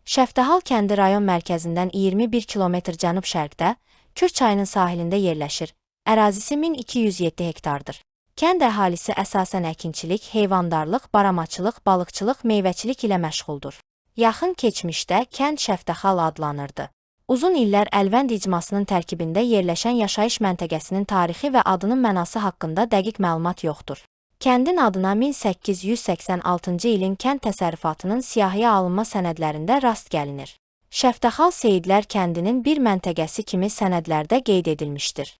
Şəftəxal kəndi rayon mərkəzindən 21 kilometr cənub-şərqdə, Kür çayının sahilində yerləşir. Ərazisi 1207 hektardır. Kənd əhalisi əsasən əkinçilik, heyvandarlıq, baramaçılıq, balıqçılıq, meyvəçilik ilə məşğuldur. Yaxın keçmişdə kənd Şəftəxal adlanırdı. Uzun illər Əlvənd icmasının tərkibində yerləşən yaşayış məntəqəsinin tarixi və adının mənası haqqında dəqiq məlumat yoxdur. Kəndin adına 1886-cı ilin kənd təsərrüfatının siyahıya alınma sənədlərində rast gəlinir. Şəftəxal Seyidlər kəndinin bir məntəqəsi kimi sənədlərdə qeyd edilmişdir.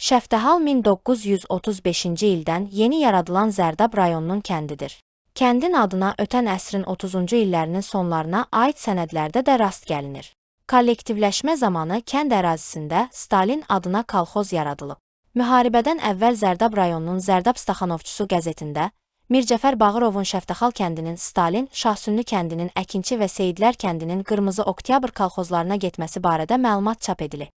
Şəftəxal 1935-ci ildən yeni yaradılan Zərdab rayonunun kəndidir. Kəndin adına ötən əsrin 30-cu illərinin sonlarına aid sənədlərdə də rast gəlinir. Kollektivləşmə zamanı kənd ərazisində Stalin adına kolxoz yaradılıb. Müharibədən əvvəl Zərdab rayonunun Zərdab Staxanovçusu qəzetində Mircəfər Bağırovun Şəftəxal kəndinin Stalin, Şahsünlü kəndinin Əkinçi və Seyidlər kəndinin Qırmızı Oktyabr kolxozlarına getməsi barədə məlumat çap edilib.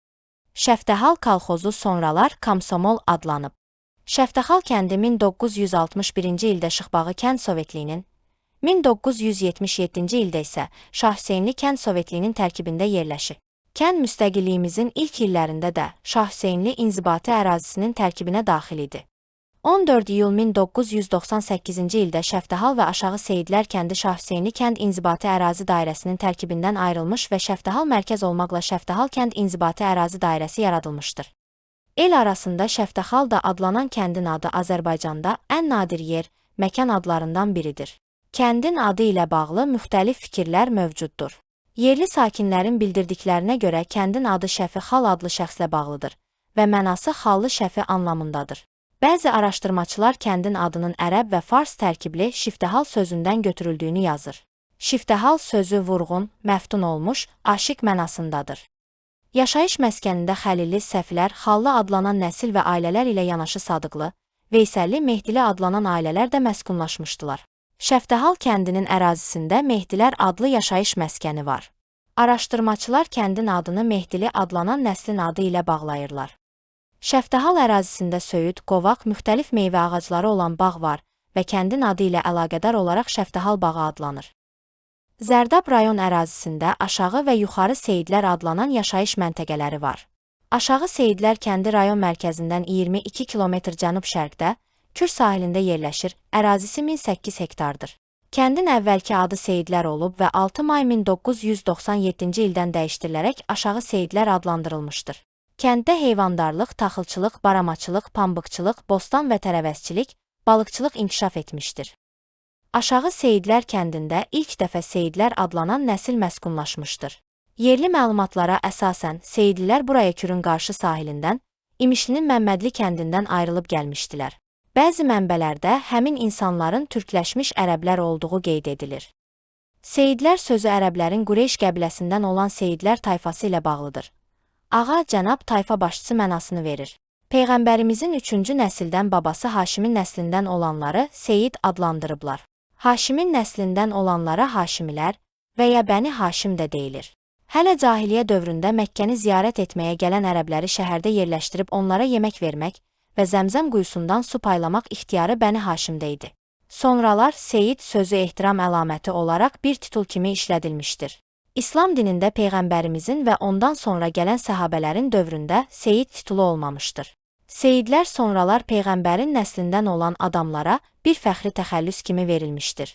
Şəftəxal kolxozu sonralar Komsomol adlanıb. Şəftəxal kəndi 1961-ci ildə Şıxbağı kənd Sovetliyinin, 1977-ci ildə isə Şah Hüseynli kənd Sovetliyinin tərkibində yerləşir. Kənd müstəqilliyimizin ilk illərində də Şah Hüseynli inzibati ərazisinin tərkibinə daxil idi. 14 iyul 1998-ci ildə Şəftəxal və Aşağı Seyidlər kəndi Şah Hüseynli kənd inzibati ərazi dairəsinin tərkibindən ayrılmış və Şəftəxal mərkəz olmaqla Şəftəxal kənd inzibati ərazi dairəsi yaradılmışdır. El arasında Şəftəxal da adlanan kəndin adı Azərbaycanda ən nadir yer, məkan adlarından biridir. Kəndin adı ilə bağlı müxtəlif fikirlər mövcuddur. Yerli sakinlərin bildirdiklərinə görə kəndin adı Şəfi Xal adlı şəxslə bağlıdır və mənası xallı şəfi anlamındadır. Bəzi araşdırmaçılar kəndin adının ərəb və fars tərkibli Şiftəxal sözündən götürüldüyünü yazır. Şiftəxal sözü vurğun, məftun olmuş, aşiq mənasındadır. Yaşayış məskənində Xəlilli, Səfilər, Xallı adlanan nəsil və ailələr ilə yanaşı Sadıqlı, Veysəlli, Mehdili adlanan ailələr də məskunlaşmışdılar. Şəftəxal kəndinin ərazisində Mehdilər adlı yaşayış məskəni var. Araşdırmaçılar kəndin adını Mehdili adlanan nəslin adı ilə bağlayırlar. Şəftəxal ərazisində söyüd, qovaq, müxtəlif meyvə ağacları olan bağ var və kəndin adı ilə əlaqədar olaraq Şəftəxal bağı adlanır. Zərdab rayon ərazisində Aşağı və Yuxarı Seyidlər adlanan yaşayış məntəqələri var. Aşağı Seyidlər kəndi rayon mərkəzindən 22 kilometr cənub-şərqdə, Kür sahilində yerləşir, ərazisi 1008 hektardır. Kəndin əvvəlki adı Seyidlər olub və 6 may 1997-ci ildən dəyişdirilərək Aşağı Seyidlər adlandırılmışdır. Kənddə heyvandarlıq, taxılçılıq, baramaçılıq, pambıqçılıq, bostan və tərəvəzçilik, balıqçılıq inkişaf etmişdir. Aşağı Seyidlər kəndində ilk dəfə Seyidlər adlanan nəsil məskunlaşmışdır. Yerli məlumatlara əsasən Seyidlilər buraya Kürün qarşı sahilindən, İmişlinin Məmmədli kəndindən ayrılıb gəlmişdilər. Bəzi mənbələrdə həmin insanların türkləşmiş ərəblər olduğu qeyd edilir. Seyidlər sözü ərəblərin Qureyş qəbiləsindən olan Seyidlər tayfası ilə bağlıdır. Ağa, cənab, tayfa başçısı mənasını verir. Peyğəmbərimizin 3-cü nəsildən babası Haşimin nəslindən olanları Seyid adlandırıblar. Haşimin nəslindən olanlara Haşimilər və ya Bəni Haşim də deyilir. Hələ cahiliyyə dövründə Məkkəni ziyarət etməyə gələn ərəbləri şəhərdə yerləşdirib onlara yemək vermək və Zəmzəm quyusundan su paylamaq ixtiyarı Bəni Haşimdə idi. Sonralar Seyid sözü ehtiram əlaməti olaraq bir titul kimi işlədilmişdir. İslam dinində Peyğəmbərimizin və ondan sonra gələn səhabələrin dövründə Seyid titulu olmamışdır. Seyidlər sonralar Peyğəmbərin nəslindən olan adamlara bir fəxri təxəllüs kimi verilmişdir.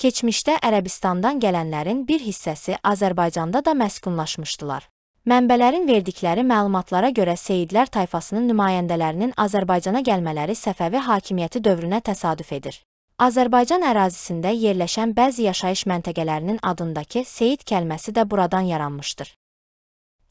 Keçmişdə Ərəbistandan gələnlərin bir hissəsi Azərbaycanda da məskunlaşmışdılar. Mənbələrin verdikləri məlumatlara görə Seyidlər tayfasının nümayəndələrinin Azərbaycana gəlmələri Səfəvi hakimiyyəti dövrünə təsadüf edir. Azərbaycan ərazisində yerləşən bəzi yaşayış məntəqələrinin adındakı Seyid kəlməsi də buradan yaranmışdır.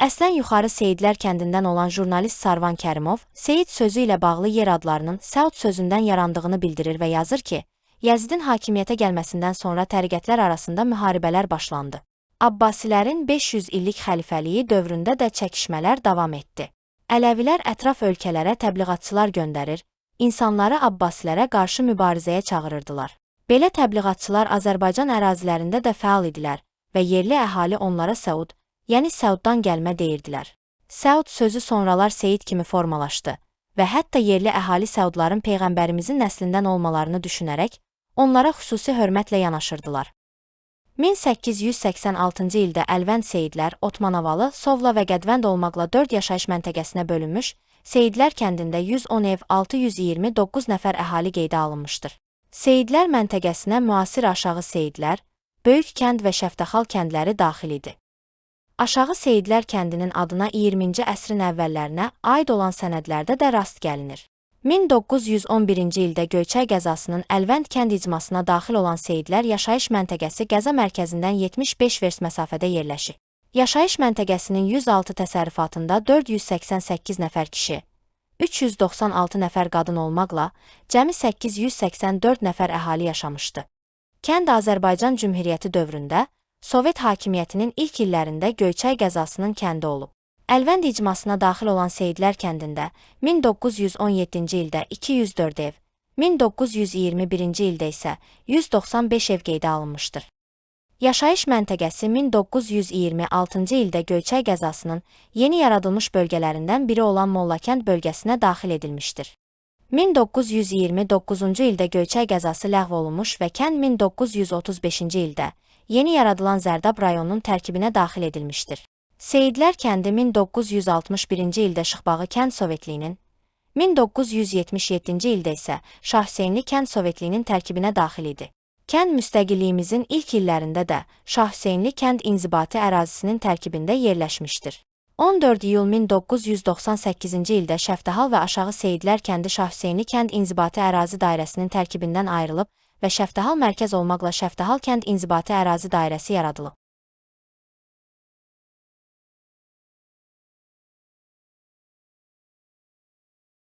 Əslən Yuxarı Seyidlər kəndindən olan jurnalist Sarvan Kərimov, Seyid sözü ilə bağlı yer adlarının Səud sözündən yarandığını bildirir və yazır ki, Yəzidin hakimiyyətə gəlməsindən sonra təriqətlər arasında müharibələr başlandı. Abbasilərin 500 illik xəlifəliyi dövründə də çəkişmələr davam etdi. Ələvilər ətraf ölkələrə təbliğatçılar göndərir, insanları Abbasilərə qarşı mübarizəyə çağırırdılar. Belə təbliğatçılar Azərbaycan ərazilərində də fəal idilər və yerli əhali onlara Səud, yəni Səuddan gəlmə deyirdilər. Səud sözü sonralar Seyid kimi formalaşdı və hətta yerli əhali Səudların Peyğəmbərimizin nəslindən olmalarını düşünərək onlara xüsusi hörmətlə yanaşırdılar. 1886-cı ildə Əlvənd Seyidlər Otmanavalı, Sovla və Qədvənd olmaqla 4 yaşayış məntəqəsinə bölünmüş, Seyidlər kəndində 110 ev, 629 nəfər əhali qeydə alınmışdır. Seyidlər məntəqəsinə müasir Aşağı Seyidlər, Böyük kənd və Şəftəxal kəndləri daxil idi. Aşağı Seyidlər kəndinin adına 20-ci əsrin əvvəllərinə aid olan sənədlərdə də rast gəlinir. 1911-ci ildə Göyçay qəzasının Əlvənd kənd icmasına daxil olan Seyidlər yaşayış məntəqəsi qəza mərkəzindən 75 vers məsafədə yerləşir. Yaşayış məntəqəsinin 106 təsərrüfatında 488 nəfər kişi, 396 nəfər qadın olmaqla cəmi 884 nəfər əhali yaşamışdı. Kənd Azərbaycan Cümhuriyyəti dövründə Sovet hakimiyyətinin ilk illərində Göyçay qəzasının kəndi olub. Əlvənd icmasına daxil olan Seyidlər kəndində 1917-ci ildə 204 ev, 1921-ci ildə isə 195 ev qeydə alınmışdır. Yaşayış məntəqəsi 1926-cı ildə Göyçay qəzasının yeni yaradılmış bölgələrindən biri olan Mollakənd bölgəsinə daxil edilmişdir. 1929-cu ildə Göyçay qəzası ləğv olunmuş və kənd 1935-ci ildə yeni yaradılan Zərdab rayonunun tərkibinə daxil edilmişdir. Seyidlər kəndi 1961-ci ildə Şıxbağı kənd Sovetliyinin, 1977-ci ildə isə Şah Hüseynli kənd Sovetliyinin tərkibinə daxil idi. Kənd müstəqilliyimizin ilk illərində də Şah Hüseynli kənd inzibati ərazisinin tərkibində yerləşmişdir. 14 iyul 1998-ci ildə Şəftəxal və Aşağı Seyidlər kəndi Şah Hüseynli kənd inzibati ərazi dairəsinin tərkibindən ayrılıb və Şəftəxal mərkəz olmaqla Şəftəxal kənd inzibati ərazi dairəsi yaradılıb.